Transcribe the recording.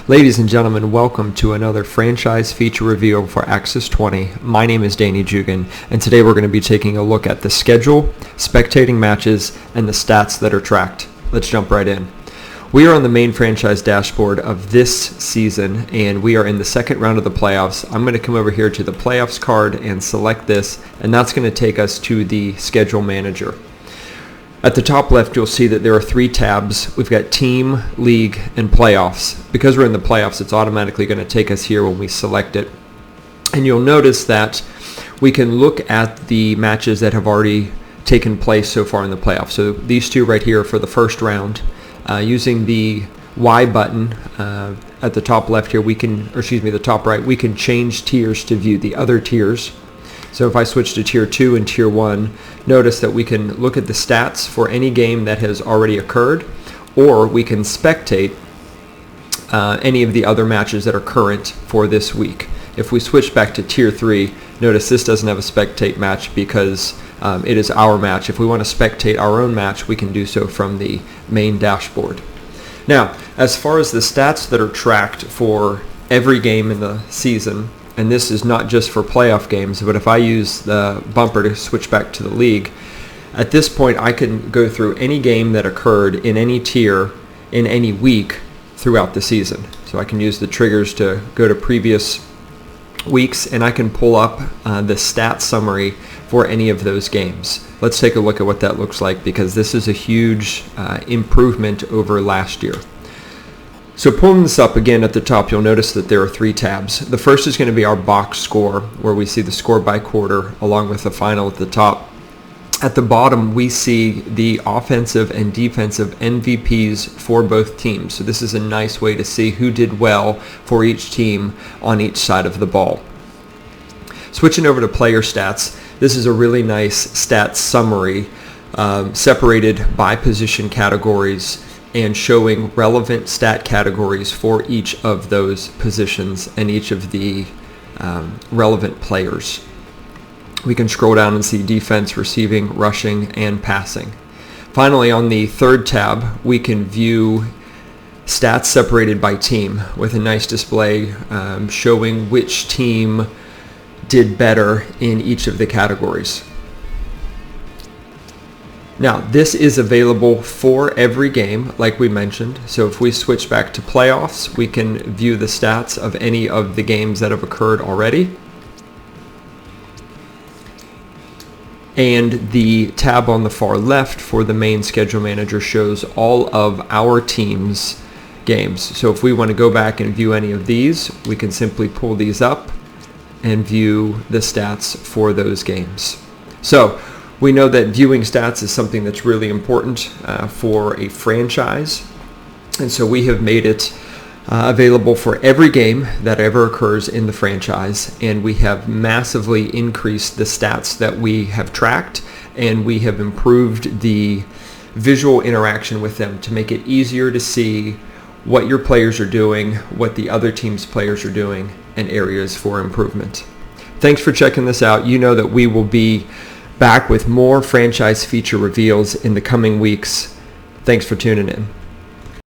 Ladies and gentlemen, welcome to another franchise feature review for Axis 20. My name is Danny Jugan, and today we're going to be taking a look at the schedule, spectating matches, and the stats that are tracked. Let's jump right in. We are on the main franchise dashboard of this season, and we are in the second round of the playoffs. I'm going to come over here to the playoffs card and select this, and that's going to take us to the schedule manager. At the top left, you'll see that there are three tabs. We've got team, league, and playoffs. Because we're in the playoffs, it's automatically going to take us here when we select it. And you'll notice that we can look at the matches that have already taken place so far in the playoffs. So these two right here for the first round. Using the Y button at the top left here, the top right, we can change tiers to view the other tiers. So if I switch to Tier 2 and Tier 1, notice that we can look at the stats for any game that has already occurred, or we can spectate any of the other matches that are current for this week. If we switch back to Tier 3, notice this doesn't have a spectate match because it is our match. If we want to spectate our own match, we can do so from the main dashboard. Now, as far as the stats that are tracked for every game in the season, and this is not just for playoff games, but if I use the bumper to switch back to the league, at this point I can go through any game that occurred in any tier in any week throughout the season. So I can use the triggers to go to previous weeks, and I can pull up the stat summary for any of those games. Let's take a look at what that looks like, because this is a huge improvement over last year. So pulling this up again at the top, you'll notice that there are three tabs. The first is going to be our box score, where we see the score by quarter along with the final at the top. At the bottom, we see the offensive and defensive MVPs for both teams. So this is a nice way to see who did well for each team on each side of the ball. Switching over to player stats, this is a really nice stats summary separated by position categories and showing relevant stat categories for each of those positions and each of the relevant players. We can scroll down and see defense, receiving, rushing, and passing. Finally, on the third tab, we can view stats separated by team with a nice display showing which team did better in each of the categories. Now, this is available for every game, like we mentioned. So if we switch back to playoffs, we can view the stats of any of the games that have occurred already. And the tab on the far left for the main schedule manager shows all of our team's games. So if we want to go back and view any of these, we can simply pull these up and view the stats for those games. So we know that viewing stats is something that's really important for a franchise, and so we have made it available for every game that ever occurs in the franchise, and we have massively increased the stats that we have tracked, and we have improved the visual interaction with them to make it easier to see what your players are doing, what the other team's players are doing, and areas for improvement. Thanks for checking this out. You know that we will be back with more franchise feature reveals in the coming weeks. Thanks for tuning in.